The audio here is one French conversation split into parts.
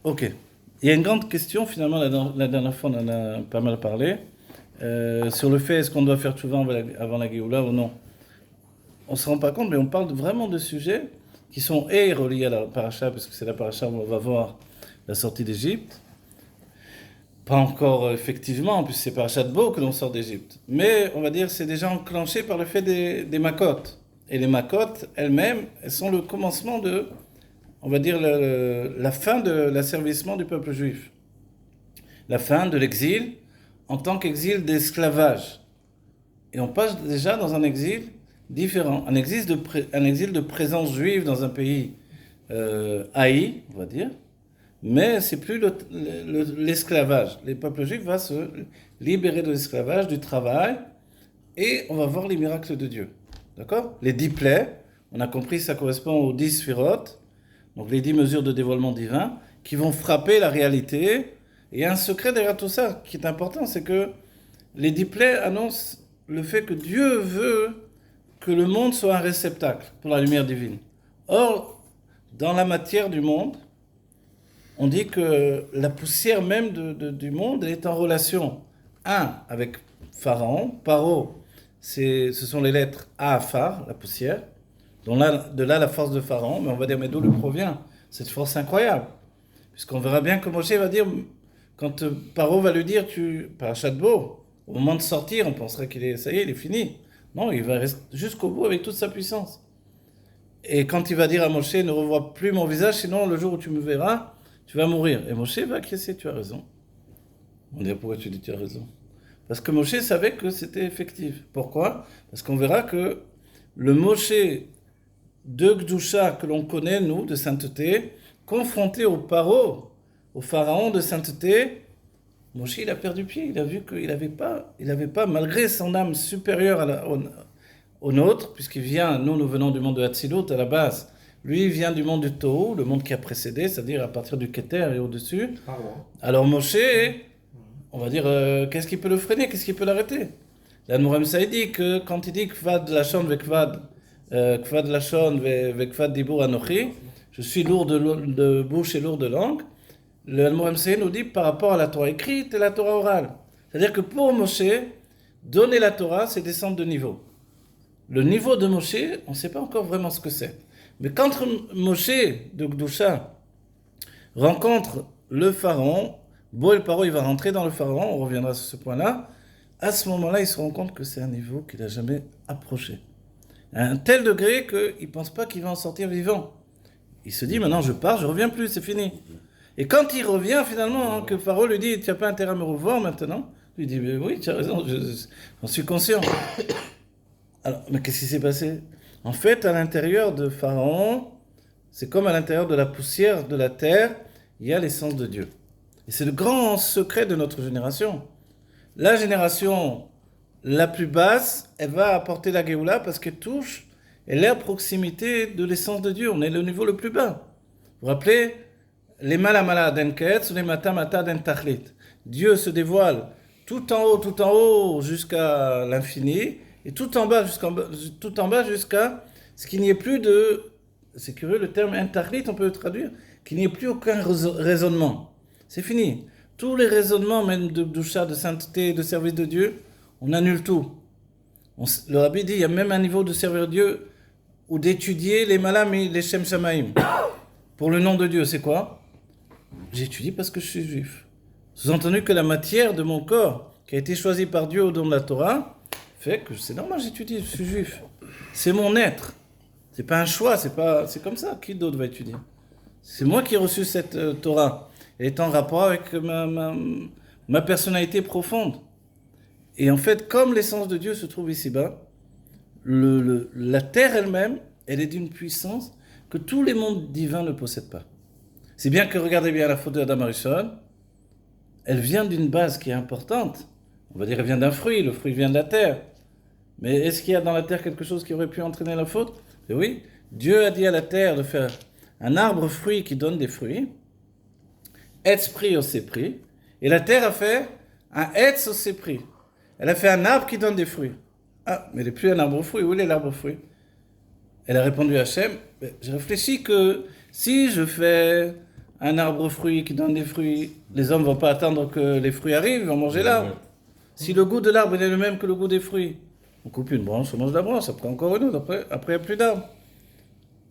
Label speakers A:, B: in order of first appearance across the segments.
A: Ok. Il y a une grande question, finalement, la dernière fois, on en a pas mal parlé, sur le fait est-ce qu'on doit faire tchouva avant la Géoula ou non. On ne se rend pas compte, mais on parle vraiment de sujets qui sont reliés à la paracha, parce que c'est la paracha où on va voir la sortie d'Égypte. Pas encore effectivement, puisque c'est parachat de Bo que l'on sort d'Égypte. Mais on va dire c'est déjà enclenché par le fait des Makot. Et les Makot elles-mêmes, elles sont le commencement de, on va dire, la fin de l'asservissement du peuple juif. La fin de l'exil en tant qu'exil d'esclavage. Et on passe déjà dans un exil différent, un exil de présence juive dans un pays haï, on va dire, mais c'est plus l'esclavage. Les peuples juifs vont se libérer de l'esclavage, du travail, et on va voir les miracles de Dieu. D'accord? Les 10 plaies, on a compris, ça correspond aux 10 sphirotes, donc les 10 mesures de dévoilement divin, qui vont frapper la réalité. Et il y a un secret derrière tout ça qui est important, c'est que les 10 plaies annoncent le fait que Dieu veut que le monde soit un réceptacle pour la lumière divine. Or, dans la matière du monde, on dit que la poussière même du monde est en relation, avec Pharaon. Paro, ce sont les lettres A à Phare, la poussière. Donc là, de là la force de Pharaon, mais on va dire, mais d'où le provient cette force incroyable? Puisqu'on verra bien que Moshe va dire, quand Paro va lui dire, parachat de Bo, au moment de sortir, on penserait ça y est, il est fini. Non, il va rester jusqu'au bout avec toute sa puissance. Et quand il va dire à Moshe, ne revois plus mon visage, sinon le jour où tu me verras, tu vas mourir. Et Moshe va acquiescer, tu as raison. On dit, pourquoi tu dis tu as raison? Parce que Moshe savait que c'était effectif. Pourquoi? Parce qu'on verra que le Moshe de Gdusha que l'on connaît, nous, de sainteté, confronté au au pharaon de sainteté, Moshe, il a perdu pied. Il a vu qu'il n'avait pas, malgré son âme supérieure au nôtre, puisqu'il vient, nous venons du monde de Hatzilut à la base. Lui, il vient du monde du Tohu, le monde qui a précédé, c'est-à-dire à partir du Keter et au-dessus.
B: Ah ouais.
A: Alors Moshe, on va dire, qu'est-ce qui peut le freiner? Qu'est-ce qui peut l'arrêter? L'Admorem Saïd dit que quand il dit Kvad Lachon Kvad Lachon Kvad Dibur Anochi, je suis lourd de bouche et lourd de langue, l'Admorem Saïd nous dit par rapport à la Torah écrite et la Torah orale. C'est-à-dire que pour Moshe, donner la Torah, c'est descendre de niveau. Le niveau de Moshe, on ne sait pas encore vraiment ce que c'est. Mais quand Moshe de Gdusha rencontre le pharaon, Bo el Paro, il va rentrer dans le pharaon, on reviendra sur ce point-là. À ce moment-là, il se rend compte que c'est un niveau qu'il n'a jamais approché. À un tel degré qu'il ne pense pas qu'il va en sortir vivant. Il se dit, maintenant je pars, je ne reviens plus, c'est fini. Et quand il revient finalement, que Pharaon lui dit, tu n'as pas intérêt à me revoir maintenant, il dit, mais oui, tu as raison, j'en suis conscient. Alors, mais qu'est-ce qui s'est passé? En fait, à l'intérieur de Pharaon, c'est comme à l'intérieur de la poussière de la terre, il y a l'essence de Dieu. Et c'est le grand secret de notre génération. La génération la plus basse, elle va apporter la Géoula parce elle est à proximité de l'essence de Dieu. On est le niveau le plus bas. Vous vous rappelez, les malamala d'Enketz ou les matamata d'Entachlit. Dieu se dévoile tout en haut jusqu'à l'infini, et tout en bas jusqu'à ce qu'il n'y ait plus de... C'est curieux, le terme Entachlit, on peut le traduire, qu'il n'y ait plus aucun raisonnement. C'est fini. Tous les raisonnements, même de doucha, de sainteté, de service de Dieu, on annule tout. Le rabbi dit, il y a même un niveau de servir Dieu ou d'étudier les malam et les shem shamaim. Pour le nom de Dieu, c'est quoi? J'étudie parce que je suis juif. Sous-entendu que la matière de mon corps, qui a été choisie par Dieu au don de la Torah, fait que c'est normal, j'étudie, je suis juif. C'est mon être. C'est pas un choix, c'est comme ça. Qui d'autre va étudier? C'est moi qui ai reçu cette Torah. Elle est en rapport avec ma personnalité profonde. Et en fait, comme l'essence de Dieu se trouve ici-bas, la terre elle-même, elle est d'une puissance que tous les mondes divins ne possèdent pas. C'est bien que, regardez bien la photo d'Adam Arishon, elle vient d'une base qui est importante. On va dire qu'elle vient d'un fruit, le fruit vient de la terre. Mais est-ce qu'il y a dans la terre quelque chose qui aurait pu entraîner la faute? Et oui, Dieu a dit à la terre de faire un arbre fruit qui donne des fruits, Etz-Pri au Sépri, et la terre a fait un Etz au Sépri. Elle a fait un arbre qui donne des fruits. Ah, mais il n'est plus un arbre fruit. Où est l'arbre fruit? Elle a répondu à Hachem, j'ai réfléchi que si je fais un arbre fruit qui donne des fruits, les hommes ne vont pas attendre que les fruits arrivent, ils vont manger l'arbre. Si le goût de l'arbre est le même que le goût des fruits, on coupe une branche, on mange la branche, après encore une autre, après il n'y a plus d'arbre.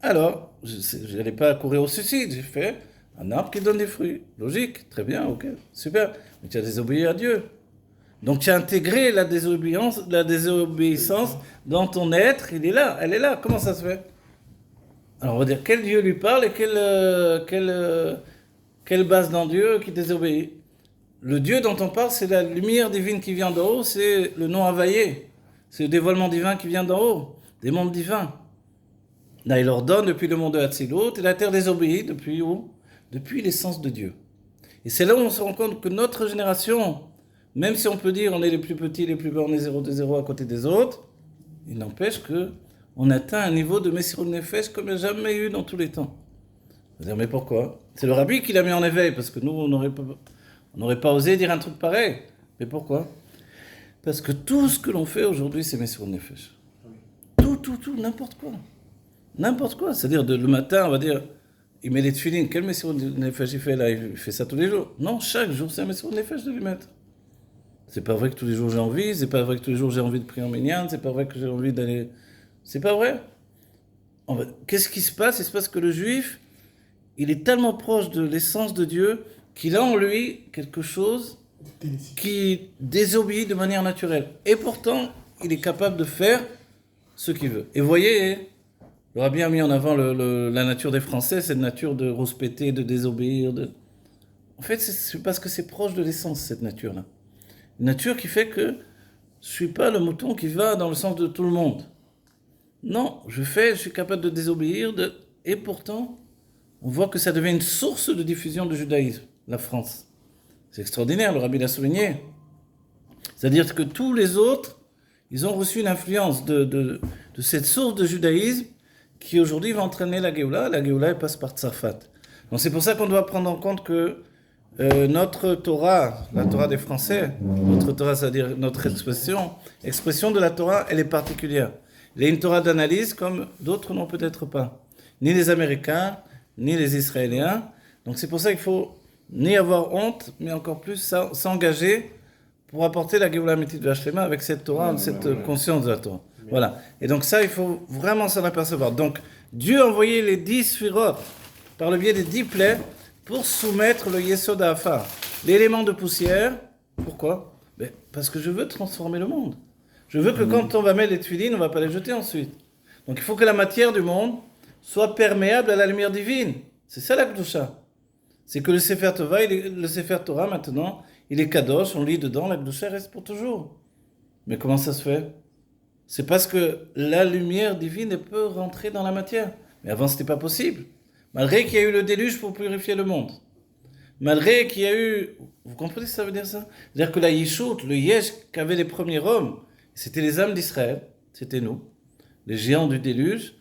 A: Alors, je n'allais pas courir au suicide, j'ai fait un arbre qui donne des fruits. Logique, très bien, ok, super. Mais tu as désobéi à Dieu. Donc tu as intégré la désobéissance dans ton être, il est là, elle est là. Comment ça se fait? Alors on va dire quel Dieu lui parle et quelle base dans Dieu qui désobéit. Le Dieu dont on parle, c'est la lumière divine qui vient d'en haut, c'est le nom Havayé. C'est le dévoilement divin qui vient d'en haut, des mondes divins. Là, il ordonne depuis le monde de Hatzilut, et la terre désobéit depuis où? Depuis l'essence de Dieu. Et c'est là où on se rend compte que notre génération, même si on peut dire on est les plus petits, les plus bas, on est 0 de 0 à côté des autres, il n'empêche qu'on atteint un niveau de Messirut Nefesh comme il n'y a jamais eu dans tous les temps. On va dire, mais pourquoi? C'est le rabbi qui l'a mis en éveil, parce que nous, on n'aurait pas osé dire un truc pareil. Mais pourquoi? Parce que tout ce que l'on fait aujourd'hui, c'est Messirut Nefesh. Tout, n'importe quoi. N'importe quoi. C'est-à-dire, le matin, on va dire, il met les tefilines. Quel Messirut Nefesh il fait là? Il fait ça tous les jours. Non, chaque jour, c'est un Messirut Nefesh de lui mettre. C'est pas vrai que tous les jours j'ai envie, c'est pas vrai que tous les jours j'ai envie de prier en minyan, c'est pas vrai que j'ai envie d'aller... C'est pas vrai. Qu'est-ce qui se passe? Il se passe que le juif, il est tellement proche de l'essence de Dieu qu'il a en lui quelque chose qui désobéit de manière naturelle. Et pourtant, il est capable de faire ce qu'il veut. Et vous voyez, le rabbi a mis en avant la nature des Français, cette nature de rouspéter, de désobéir. En fait, c'est parce que c'est proche de l'essence, cette nature-là. Une nature qui fait que je ne suis pas le mouton qui va dans le sens de tout le monde. Non, je suis capable de désobéir, et pourtant, on voit que ça devient une source de diffusion du judaïsme, la France. C'est extraordinaire, le rabbi l'a souligné. C'est-à-dire que tous les autres, ils ont reçu une influence de cette source de judaïsme qui aujourd'hui va entraîner la Géoula. La Géoula, elle passe par Tzafat. Donc c'est pour ça qu'on doit prendre en compte que notre Torah, la Torah des Français, notre Torah, c'est-à-dire notre expression de la Torah, elle est particulière. Elle est une Torah d'analyse comme d'autres n'ont peut-être pas. Ni les Américains, ni les Israéliens. Donc c'est pour ça qu'il faut ni avoir honte, mais encore plus s'engager pour apporter la Géoula Amitite Vashlema avec cette Torah, cette conscience de la Torah. Voilà. Et donc ça, il faut vraiment s'en apercevoir. Donc Dieu a envoyé les 10 Sphirot par le biais des 10 plaies pour soumettre le Yesod Hafar, l'élément de poussière. Pourquoi? Parce que je veux transformer le monde. Je veux que quand on va mettre les tuilines, on ne va pas les jeter ensuite. Donc il faut que la matière du monde soit perméable à la lumière divine. C'est ça la Kedusha. C'est que le Sefer Torah maintenant, il est kadosh, on lit dedans, la Kedusha reste pour toujours. Mais comment ça se fait? C'est parce que la lumière divine peut rentrer dans la matière. Mais avant, ce n'était pas possible. Malgré qu'il y a eu le déluge pour purifier le monde. Malgré qu'il y a eu... Vous comprenez ce que ça veut dire ça? C'est-à-dire que la Yishut, le Yesh qu'avaient les premiers hommes, c'était les âmes d'Israël, c'était nous. Les géants du déluge,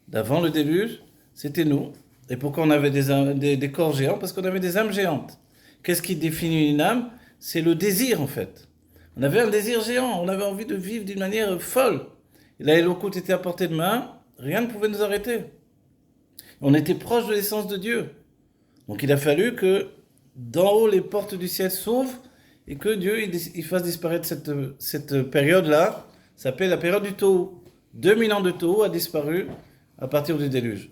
A: d'avant le déluge, c'était nous. Et pourquoi on avait des corps géants? Parce qu'on avait des âmes géantes. Qu'est-ce qui définit une âme? C'est le désir en fait. On avait un désir géant, on avait envie de vivre d'une manière folle. Et la Elokut était à portée de main, rien ne pouvait nous arrêter. On était proche de l'essence de Dieu. Donc il a fallu que d'en haut les portes du ciel s'ouvrent et que Dieu il fasse disparaître cette période-là. Ça s'appelle la période du Tohu. 2000 ans de Tohu a disparu à partir du déluge.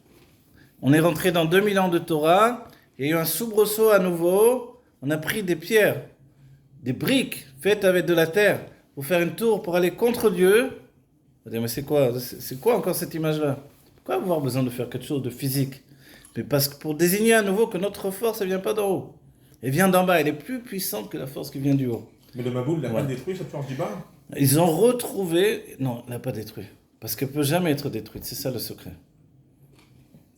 A: On est rentré dans 2000 ans de Torah, il y a eu un soubresaut à nouveau, on a pris des pierres, des briques faites avec de la terre pour faire une tour, pour aller contre Dieu. On va dire, mais c'est quoi encore cette image-là? Pourquoi avoir besoin de faire quelque chose de physique? Mais parce que pour désigner à nouveau que notre force, elle ne vient pas d'en haut. Elle vient d'en bas, elle est plus puissante que la force qui vient du haut.
B: Mais le Maboul n'a pas détruit cette force du bas?
A: Ils ont retrouvé... Non, elle n'a pas détruit. Parce qu'elle ne peut jamais être détruite, c'est ça le secret.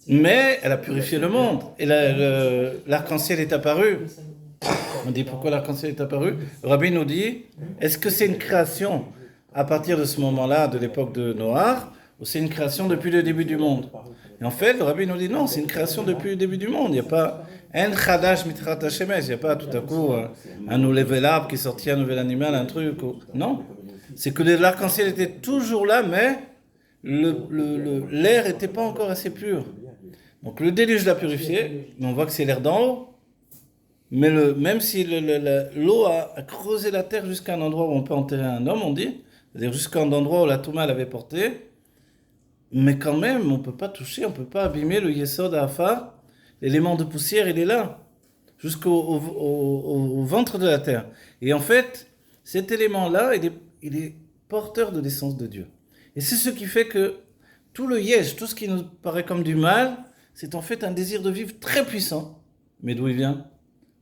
A: Mais elle a purifié le monde. Et l'arc-en-ciel est apparu. On dit pourquoi l'arc-en-ciel est apparu. Le rabbi nous dit, est-ce que c'est une création à partir de ce moment-là, de l'époque de Noach, ou c'est une création depuis le début du monde? Et en fait, le rabbi nous dit non, c'est une création depuis le début du monde. Il n'y a pas un chadash mitrat hashemesh, il n'y a pas tout à coup un nouvel arbre qui sortit, un nouvel animal, un truc. Non, c'est que l'arc-en-ciel était toujours là, mais l'air n'était pas encore assez pur. Donc le déluge l'a purifié, mais on voit que c'est l'air d'en haut. Mais même si l'eau a creusé la terre jusqu'à un endroit où on peut enterrer un homme, on dit, c'est-à-dire jusqu'à un endroit où la Touma l'avait porté, mais quand même, on ne peut pas toucher, on ne peut pas abîmer le Yesod Afar. L'élément de poussière, il est là, jusqu'au ventre de la terre. Et en fait, cet élément-là, il est porteur de l'essence de Dieu. Et c'est ce qui fait que tout le yesh, tout ce qui nous paraît comme du mal, c'est en fait un désir de vivre très puissant. Mais d'où il vient?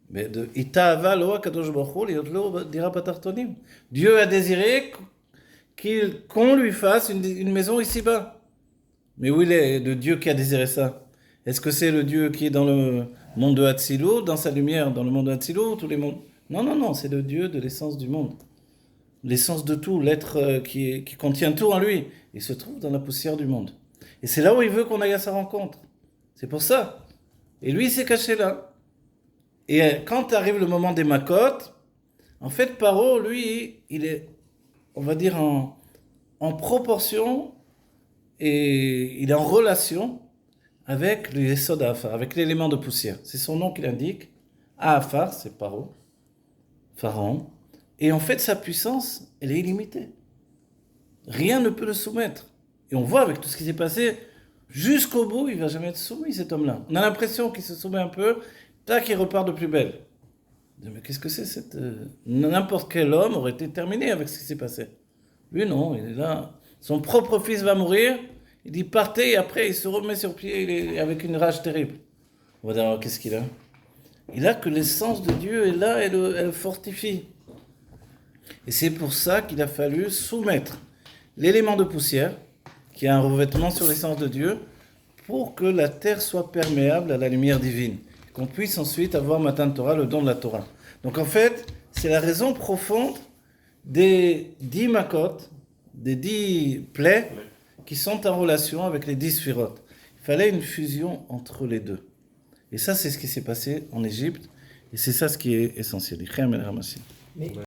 A: Mais de Ita'ava loa kadosh baruch hu liot dira patartonim. Dieu a désiré qu'on lui fasse une maison ici-bas. Mais où il est le Dieu qui a désiré ça? Est-ce que c'est le Dieu qui est dans le monde de Hatzilou, dans sa lumière, dans le monde de Hatzilou, tous les mondes? Non, c'est le Dieu de l'essence du monde. L'essence de tout, l'être qui contient tout en lui. Il se trouve dans la poussière du monde. Et c'est là où il veut qu'on aille à sa rencontre. C'est pour ça. Et lui, il s'est caché là. Et quand arrive le moment des Makot, en fait, Paro, lui, il est, on va dire, en proportion et il est en relation avec le Yesod Afar, avec l'élément de poussière. C'est son nom qu'il indique. Afar, c'est Paro, Pharaon. Et en fait, sa puissance, elle est illimitée. Rien ne peut le soumettre. Et on voit avec tout ce qui s'est passé, jusqu'au bout, il ne va jamais être soumis, cet homme-là. On a l'impression qu'il se soumet un peu, tac, il repart de plus belle. Mais qu'est-ce que c'est cette... N'importe quel homme aurait été terminé avec ce qui s'est passé. Lui, non, il est là. Son propre fils va mourir. Il dit partez, et après, il se remet sur pied, il est avec une rage terrible. On va dire, alors, qu'est-ce qu'il a? Il a que l'essence de Dieu est là, elle le fortifie. Et c'est pour ça qu'il a fallu soumettre l'élément de poussière, qui a un revêtement sur l'essence de Dieu, pour que la terre soit perméable à la lumière divine, qu'on puisse ensuite avoir Matan Torah, le don de la Torah. Donc en fait, c'est la raison profonde des 10 makot, des 10 plaies, qui sont en relation avec les 10 sphirotes. Il fallait une fusion entre les deux. Et ça, c'est ce qui s'est passé en Égypte, et c'est ça ce qui est essentiel.